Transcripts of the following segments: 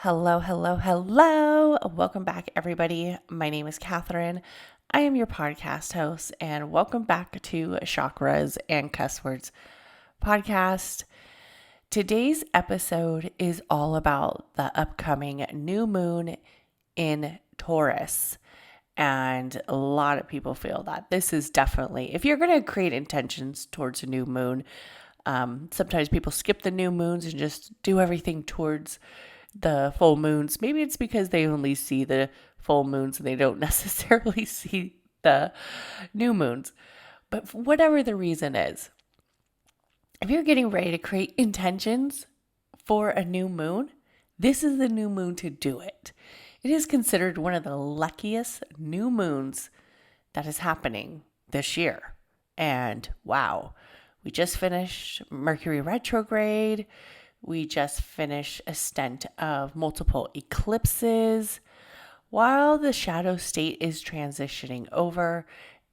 Hello, hello, hello. Welcome back, everybody. My name is Katherine. I am your podcast host, and welcome back to Chakras and Cusswords podcast. Today's episode is all about the upcoming new moon in Taurus. And a lot of people feel that this is definitely, if you're going to create intentions towards a new moon, sometimes people skip the new moons and just do everything towards the full moons. Maybe it's because they only see the full moons and they don't necessarily see the new moons. But whatever the reason is, if you're getting ready to create intentions for a new moon, this is the new moon to do it. It is considered one of the luckiest new moons that is happening this year. And wow, we just finished Mercury retrograde. We just finished a stint of multiple eclipses. While the shadow state is transitioning over,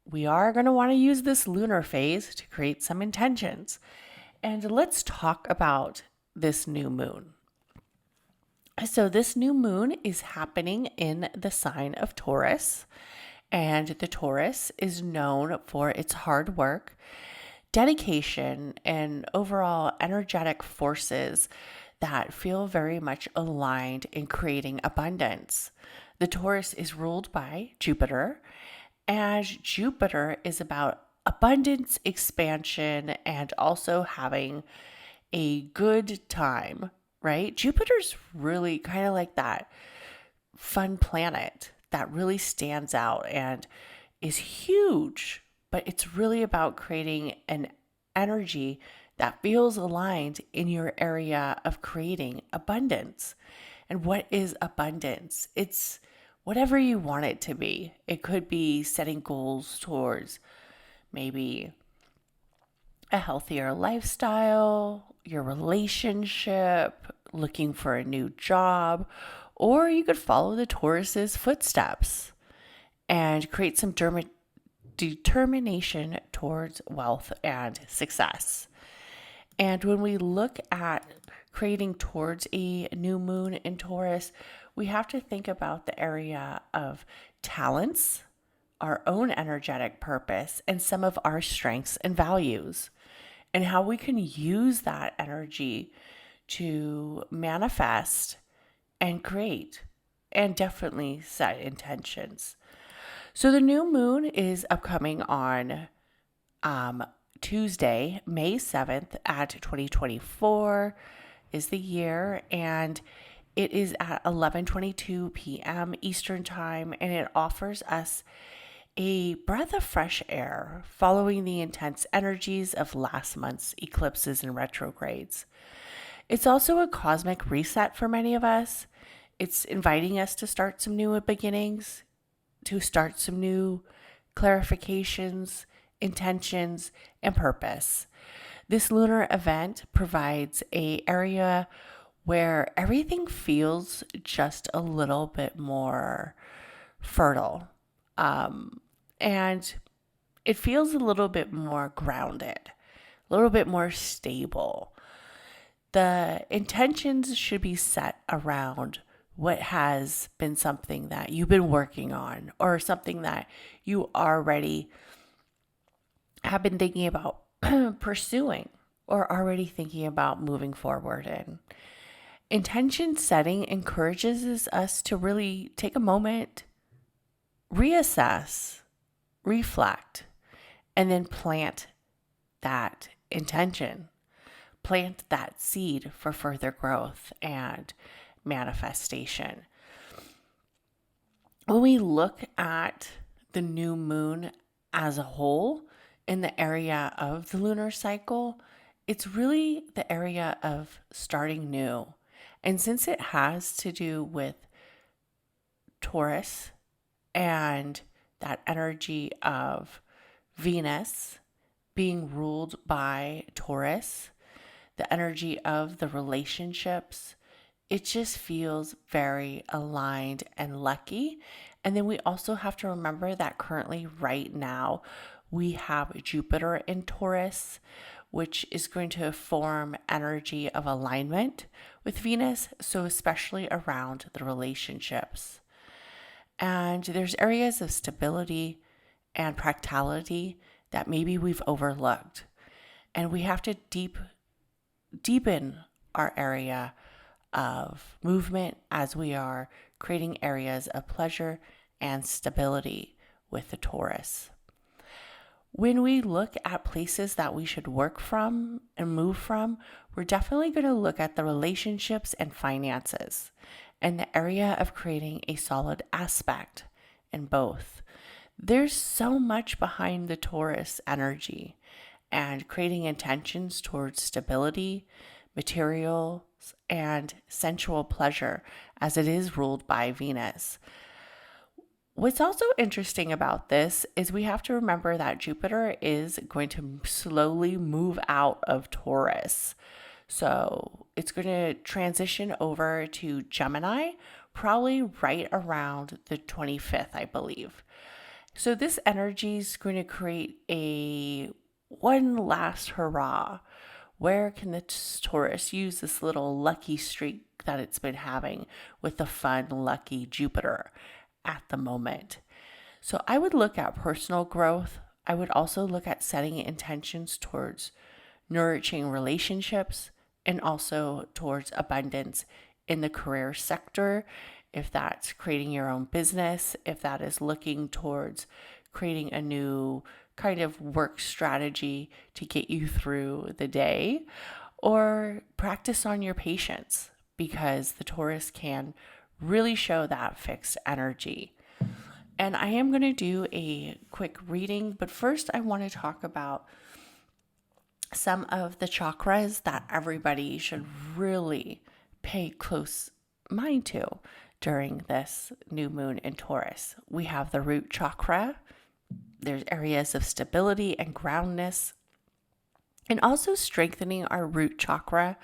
we are going to want to use this lunar phase to create some intentions. And let's talk about this new moon. So this new moon is happening in the sign of Taurus, and the Taurus is known for its hard work, dedication, and overall energetic forces that feel very much aligned in creating abundance. The Taurus is ruled by Jupiter, and Jupiter is about abundance, expansion, and also having a good time, right? Jupiter's really kind of like that fun planet that really stands out and is huge, but it's really about creating an energy that feels aligned in your area of creating abundance. And what is abundance? It's whatever you want it to be. It could be setting goals towards maybe a healthier lifestyle, your relationship, looking for a new job, or you could follow the Taurus's footsteps and create some determination towards wealth and success. And when we look at creating towards a new moon in Taurus, we have to think about the area of talents, our own energetic purpose, and some of our strengths and values, and how we can use that energy to manifest and create and definitely set intentions. So the new moon is upcoming on Tuesday, May 7th at 2024 is the year, and it is at 11:22 p.m. Eastern Time, and it offers us a breath of fresh air following the intense energies of last month's eclipses and retrogrades. It's also a cosmic reset for many of us. It's inviting us to start some new beginnings, to start some new clarifications, intentions, and purpose. This lunar event provides an area where everything feels just a little bit more fertile. And it feels a little bit more grounded, a little bit more stable. The intentions should be set around what has been something that you've been working on or something that you already have been thinking about pursuing or already thinking about moving forward in. Intention setting encourages us to really take a moment, reassess, reflect, and then plant that intention, plant that seed for further growth and manifestation. When we look at the new moon as a whole in the area of the lunar cycle, it's really the area of starting new. And since it has to do with Taurus and that energy of Venus being ruled by Taurus, the energy of the relationships, it just feels very aligned and lucky. And then we also have to remember that currently right now we have Jupiter in Taurus, which is going to form energy of alignment with Venus, so especially around the relationships. And there's areas of stability and practicality that maybe we've overlooked. And we have to deepen our area of movement as we are creating areas of pleasure and stability with the Taurus. When we look at places that we should work from and move from, we're definitely going to look at the relationships and finances and the area of creating a solid aspect in both. There's so much behind the Taurus energy and creating intentions towards stability, materials, and sensual pleasure as it is ruled by Venus. What's also interesting about this is we have to remember that Jupiter is going to slowly move out of Taurus. So it's going to transition over to Gemini, probably right around the 25th, I believe. So this energy is going to create a one last hurrah. Where can the Taurus use this little lucky streak that it's been having with the fun, lucky Jupiter at the moment? So I would look at personal growth. I would also look at setting intentions towards nourishing relationships and also towards abundance in the career sector. If that's creating your own business, if that is looking towards creating a new kind of work strategy to get you through the day, or practice on your patience because the Taurus can really show that fixed energy. And I am going to do a quick reading, but first I want to talk about some of the chakras that everybody should really pay close mind to during this new moon in Taurus. We have the root chakra. There's areas of stability and groundness. And also strengthening our root chakra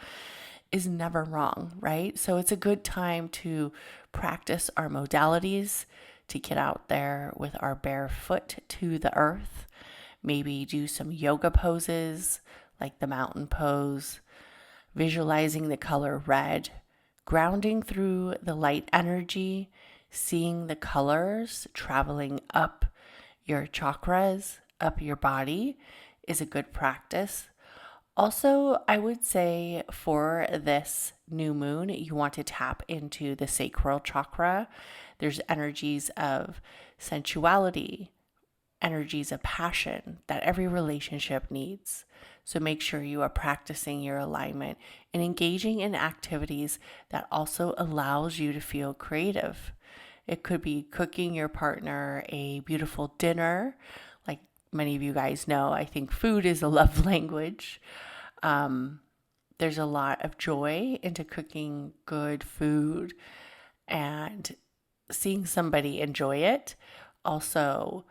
is never wrong, right? So it's a good time to practice our modalities, to get out there with our bare foot to the earth, maybe do some yoga poses like the mountain pose, visualizing the color red, grounding through the light energy, seeing the colors traveling up your chakras, up your body is a good practice. Also, I would say for this new moon, you want to tap into the sacral chakra. There's energies of sensuality, energies of passion that every relationship needs. So make sure you are practicing your alignment and engaging in activities that also allows you to feel creative. It could be cooking your partner a beautiful dinner. Like many of you guys know, I think food is a love language. There's a lot of joy into cooking good food and seeing somebody enjoy it. Also,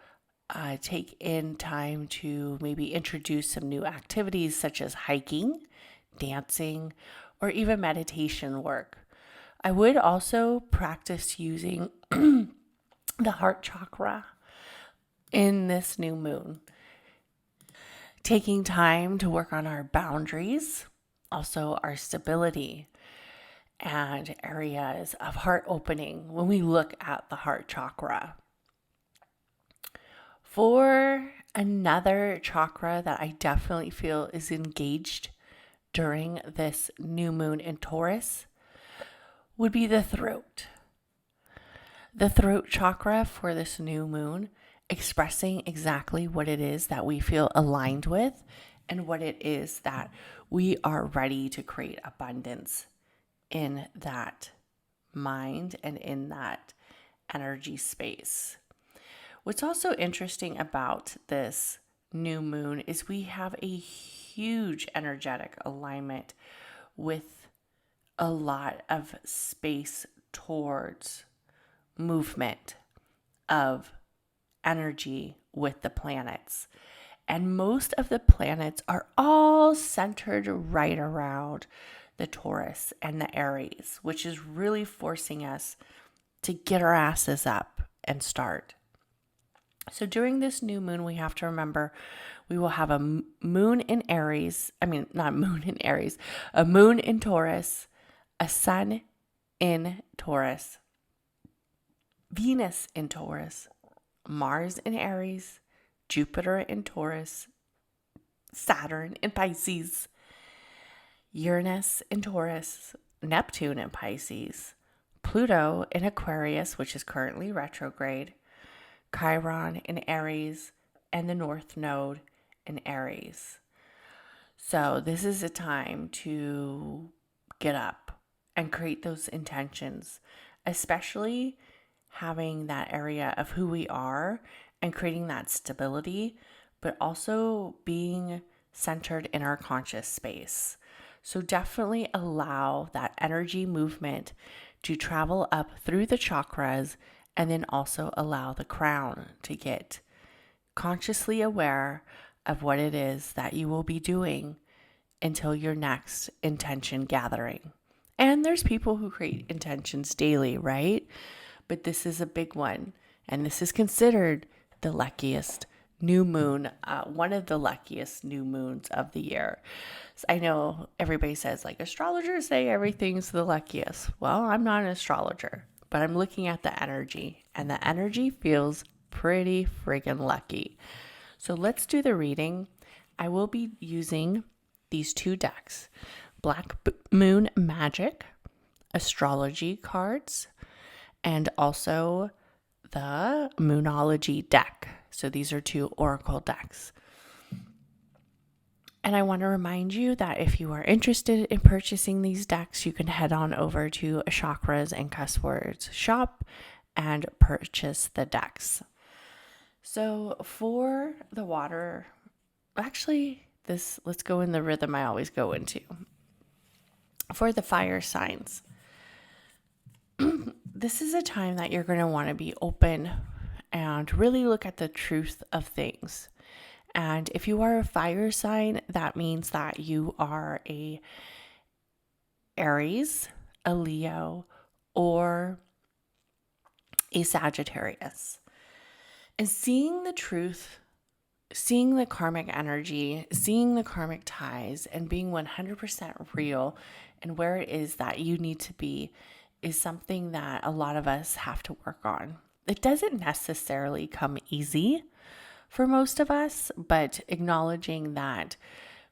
take in time to maybe introduce some new activities such as hiking, dancing, or even meditation work. I would also practice using the heart chakra in this new moon. Taking time to work on our boundaries, also our stability, and areas of heart opening when we look at the heart chakra. For another chakra that I definitely feel is engaged during this new moon in Taurus would be the throat. The throat chakra for this new moon, expressing exactly what it is that we feel aligned with and what it is that we are ready to create abundance in that mind and in that energy space. What's also interesting about this new moon is we have a huge energetic alignment with a lot of space towards movement of energy with the planets. And most of the planets are all centered right around the Taurus and the Aries, which is really forcing us to get our asses up and start. So during this new moon, we have to remember we will have a moon in Aries. I mean, not moon in Aries, a moon in Taurus, a sun in Taurus, Venus in Taurus, Mars in Aries, Jupiter in Taurus, Saturn in Pisces, Uranus in Taurus, Neptune in Pisces, Pluto in Aquarius, which is currently retrograde, Chiron in Aries, and the North Node in Aries. So this is a time to get up and create those intentions, especially having that area of who we are and creating that stability, but also being centered in our conscious space. So definitely allow that energy movement to travel up through the chakras, and then also allow the crown to get consciously aware of what it is that you will be doing until your next intention gathering. And there's people who create intentions daily, right? But this is a big one. And this is considered the luckiest new moon, one of the luckiest new moons of the year. So I know everybody says, like, astrologers say everything's the luckiest. Well, I'm not an astrologer, but I'm looking at the energy, and the energy feels pretty friggin' lucky. So let's do the reading. I will be using these two decks, Black Moon Magic, Astrology cards, and also the Moonology deck. So these are two oracle decks. And I want to remind you that if you are interested in purchasing these decks, you can head on over to Chakras and Cusswords shop and purchase the decks. So for the water, let's go in the rhythm I always go into. For the fire signs, this is a time that you're going to want to be open and really look at the truth of things. And if you are a fire sign, that means that you are a Aries, a Leo, or a Sagittarius. And seeing the truth, seeing the karmic energy, seeing the karmic ties, and being 100% real and where it is that you need to be is something that a lot of us have to work on. It doesn't necessarily come easy for most of us, but acknowledging that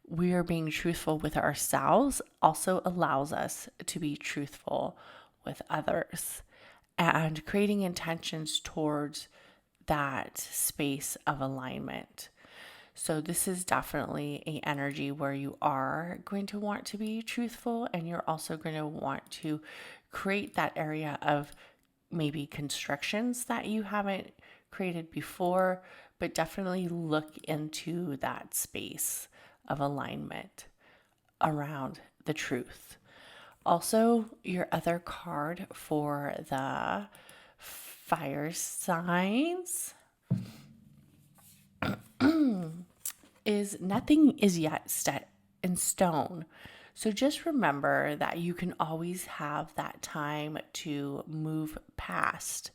we are being truthful with ourselves also allows us to be truthful with others, and creating intentions towards that space of alignment. So this is definitely an energy where you are going to want to be truthful, and you're also going to want to create that area of maybe constrictions that you haven't created before, but definitely look into that space of alignment around the truth. Also, your other card for the fire signs is nothing is yet set in stone. So just remember that you can always have that time to move past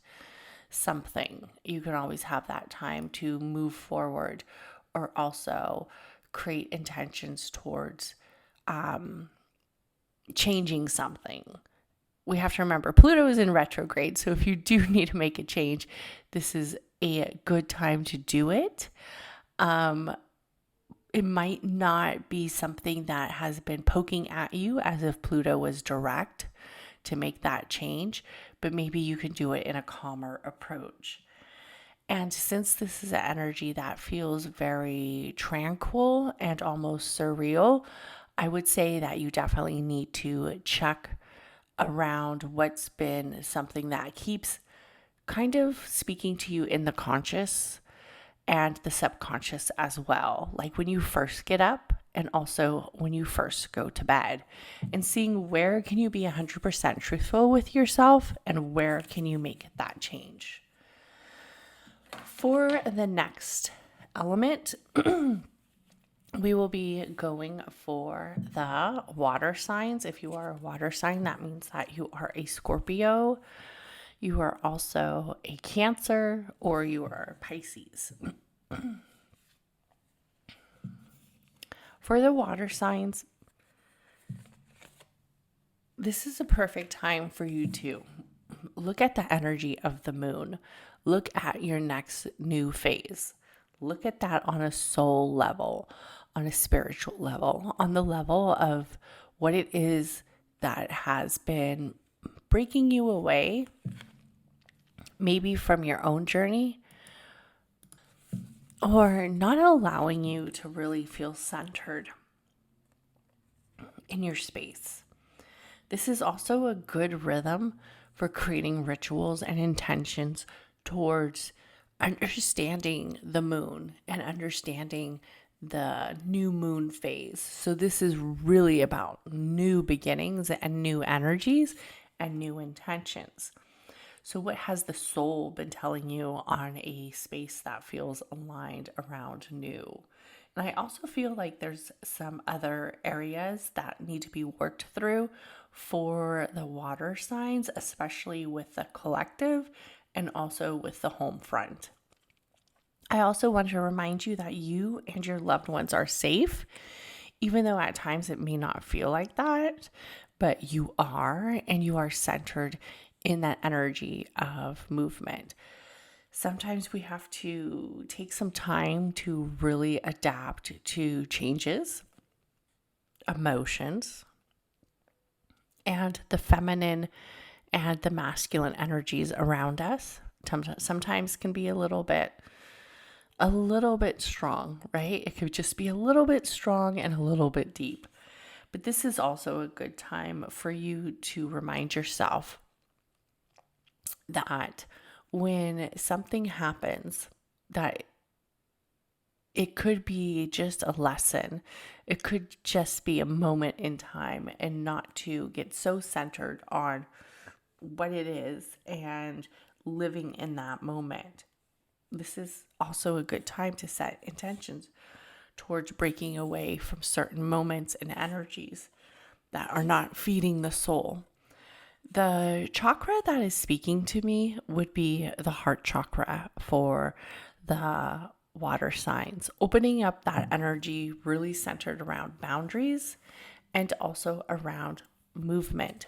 something. You can always have that time to move forward, or also create intentions towards changing something. We have to remember Pluto is in retrograde. So if you do need to make a change, this is a good time to do it. It might not be something that has been poking at you as if Pluto was direct to make that change, but maybe you can do it in a calmer approach. And since this is an energy that feels very tranquil and almost surreal, I would say that you definitely need to check around what's been something that keeps kind of speaking to you in the conscious and the subconscious as well. Like when you first get up and also when you first go to bed, and seeing where can you be 100% truthful with yourself and where can you make that change. For the next element, we will be going for the water signs. If you are a water sign, that means that you are a Scorpio, You are also a Cancer, or you are a Pisces. For the water signs, this is a perfect time for you to look at the energy of the moon. Look at your next new phase. Look at that on a soul level, on a spiritual level, on the level of what it is that has been breaking you away, maybe from your own journey, or not allowing you to really feel centered in your space. This is also a good rhythm for creating rituals and intentions towards understanding the moon and understanding the new moon phase. So this is really about new beginnings and new energies and new intentions. So what has the soul been telling you on a space that feels aligned around new? And I also feel like there's some other areas that need to be worked through for the water signs, especially with the collective and also with the home front. I also want to remind you that you and your loved ones are safe, even though at times it may not feel like that, but you are, and you are centered in that energy of movement. Sometimes we have to take some time to really adapt to changes, emotions, and the feminine and the masculine energies around us. Sometimes can be a little bit strong, right? It could just be a little bit strong and a little bit deep. But this is also a good time for you to remind yourself that when something happens, that it could be just a lesson. It could just be a moment in time, and not to get so centered on what it is and living in that moment. This is also a good time to set intentions towards breaking away from certain moments and energies that are not feeding the soul. The chakra that is speaking to me would be the heart chakra for the water signs, opening up that energy really centered around boundaries and also around movement,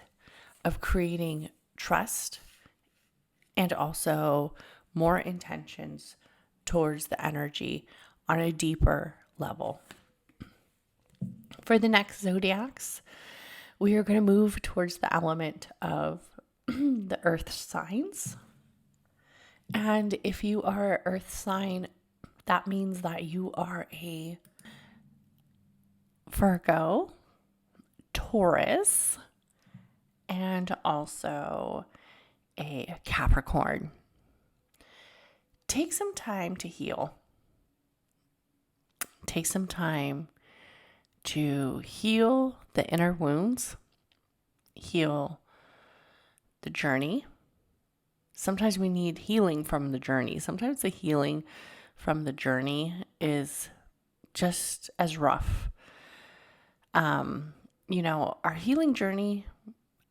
of creating trust and also more intentions towards the energy on a deeper level. For the next zodiacs, we are going to move towards the element of the earth signs. And if you are an earth sign, that means that you are a Virgo, Taurus, and also a Capricorn. Take some time to heal. Take some time to heal the inner wounds, heal the journey. Sometimes we need healing from the journey. Sometimes the healing from the journey is just as rough. Our healing journey,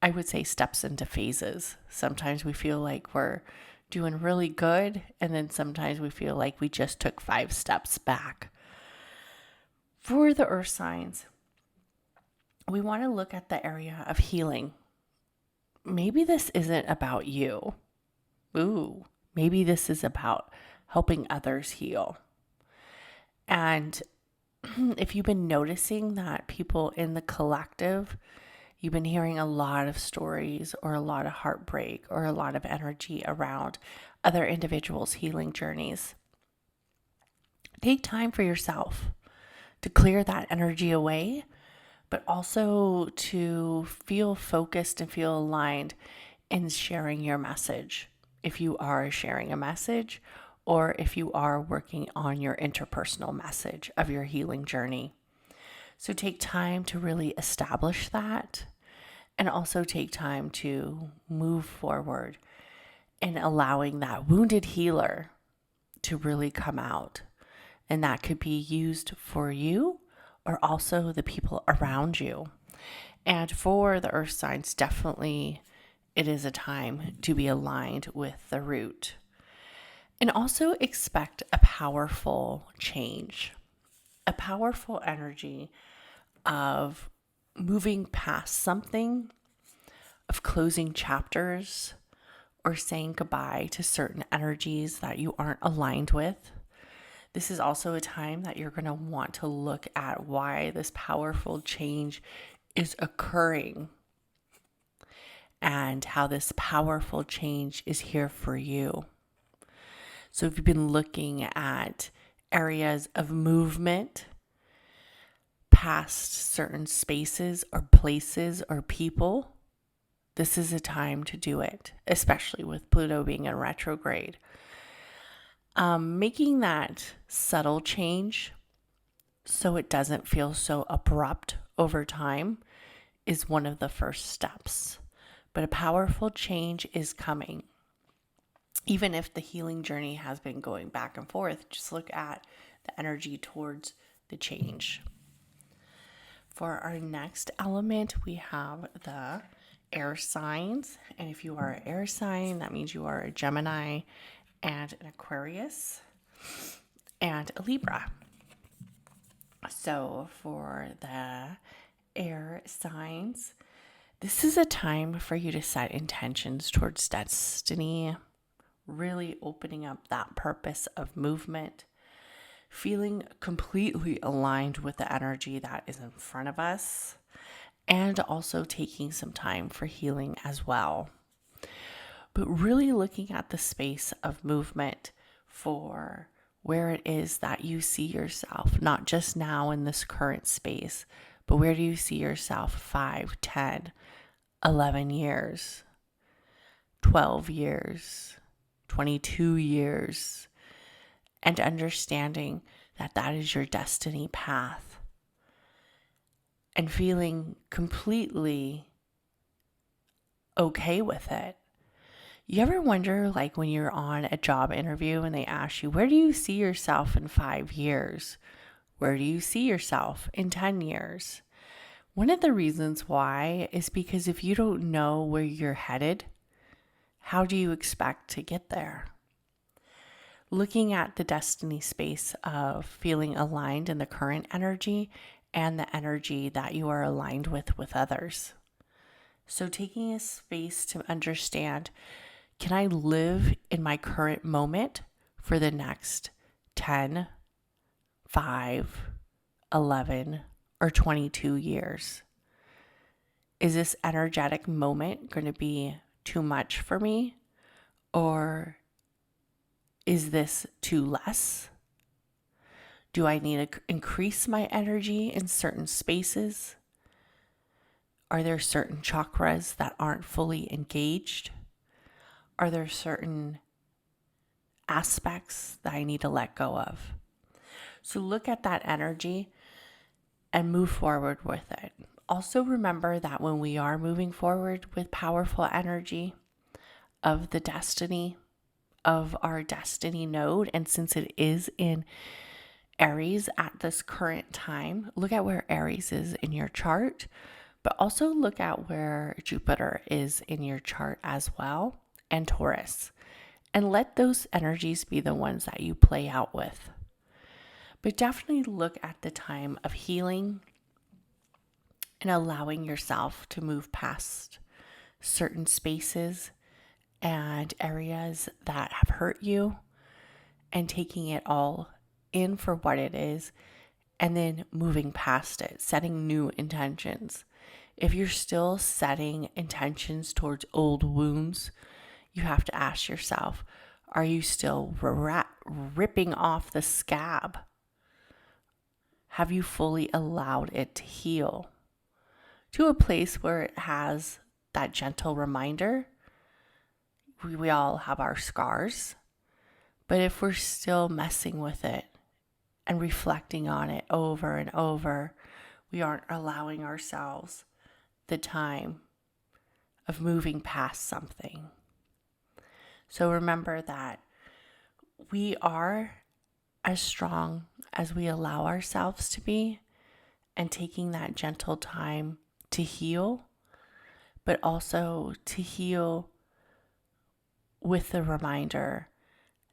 I would say, steps into phases. Sometimes we feel like we're doing really good, and then sometimes we feel like we just took 5 steps back. For the earth signs, we want to look at the area of healing. Maybe this isn't about you. Maybe this is about helping others heal. And if you've been noticing that people in the collective, you've been hearing a lot of stories or a lot of heartbreak or a lot of energy around other individuals' healing journeys, take time for yourself to clear that energy away, but also to feel focused and feel aligned in sharing your message. If you are sharing a message, or if you are working on your interpersonal message of your healing journey. So take time to really establish that, and also take time to move forward in allowing that wounded healer to really come out. And that could be used for you or also the people around you. And for the earth signs, definitely it is a time to be aligned with the root. And also expect a powerful change, a powerful energy of moving past something, of closing chapters, or saying goodbye to certain energies that you aren't aligned with. This is also a time that you're going to want to look at why this powerful change is occurring and how this powerful change is here for you. So if you've been looking at areas of movement past certain spaces or places or people, this is a time to do it, especially with Pluto being in retrograde. Making that subtle change so it doesn't feel so abrupt over time is one of the first steps. But a powerful change is coming. Even if the healing journey has been going back and forth, just look at the energy towards the change. For our next element, we have the air signs. And if you are an air sign, that means you are a Gemini and an Aquarius and a Libra. So for the air signs, this is a time for you to set intentions towards destiny, really opening up that purpose of movement, feeling completely aligned with the energy that is in front of us, and also taking some time for healing as well. But really looking at the space of movement for where it is that you see yourself, not just now in this current space, but where do you see yourself 5, 10, 11 years, 12 years, 22 years, and understanding that that is your destiny path and feeling completely okay with it. You ever wonder, like when you're on a job interview and they ask you, where do you see yourself in 5 years? Where do you see yourself in 10 years? One of the reasons why is because if you don't know where you're headed, how do you expect to get there? Looking at the destiny space of feeling aligned in the current energy and the energy that you are aligned with others. So taking a space to understand, can I live in my current moment for the next 10, 5, 11, or 22 years? Is this energetic moment going to be too much for me? Or is this too less? Do I need to increase my energy in certain spaces? Are there certain chakras that aren't fully engaged? Are there certain aspects that I need to let go of? So look at that energy and move forward with it. Also remember that when we are moving forward with powerful energy of the destiny, of our destiny node, and since it is in Aries at this current time, look at where Aries is in your chart, but also look at where Jupiter is in your chart as well, and Taurus. And let those energies be the ones that you play out with. But definitely look at the time of healing and allowing yourself to move past certain spaces and areas that have hurt you and taking it all in for what it is and then moving past it, setting new intentions. If you're still setting intentions towards old wounds, you have to ask yourself, are you still ripping off the scab? Have you fully allowed it to heal to a place where it has that gentle reminder? We all have our scars, but if we're still messing with it and reflecting on it over and over, we aren't allowing ourselves the time of moving past something. So remember that we are as strong as we allow ourselves to be, and taking that gentle time to heal, but also to heal with the reminder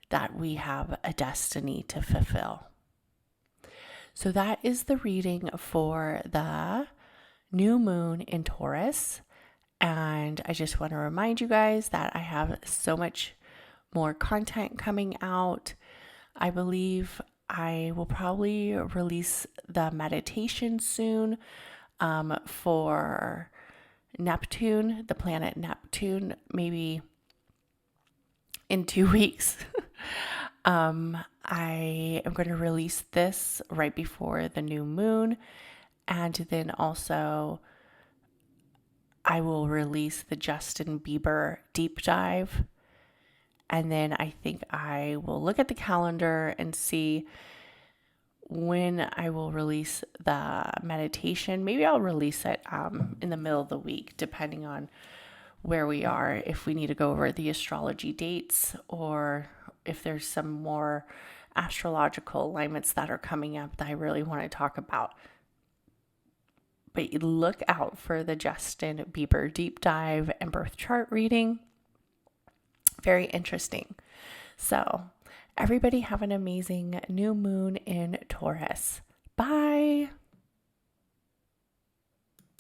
that we have a destiny to fulfill. So that is the reading for the new moon in Taurus. And I just want to remind you guys that I have so much more content coming out. I believe I will probably release the meditation soon for Neptune, the planet Neptune, maybe in 2 weeks. I am going to release this right before the new moon, and then also I will release the Justin Bieber deep dive. And then I think I will look at the calendar and see when I will release the meditation. Maybe I'll release it in the middle of the week, depending on where we are, if we need to go over the astrology dates or if there's some more astrological alignments that are coming up that I really want to talk about. But look out for the Justin Bieber deep dive and birth chart reading. Very interesting. So, everybody have an amazing new moon in Taurus. Bye.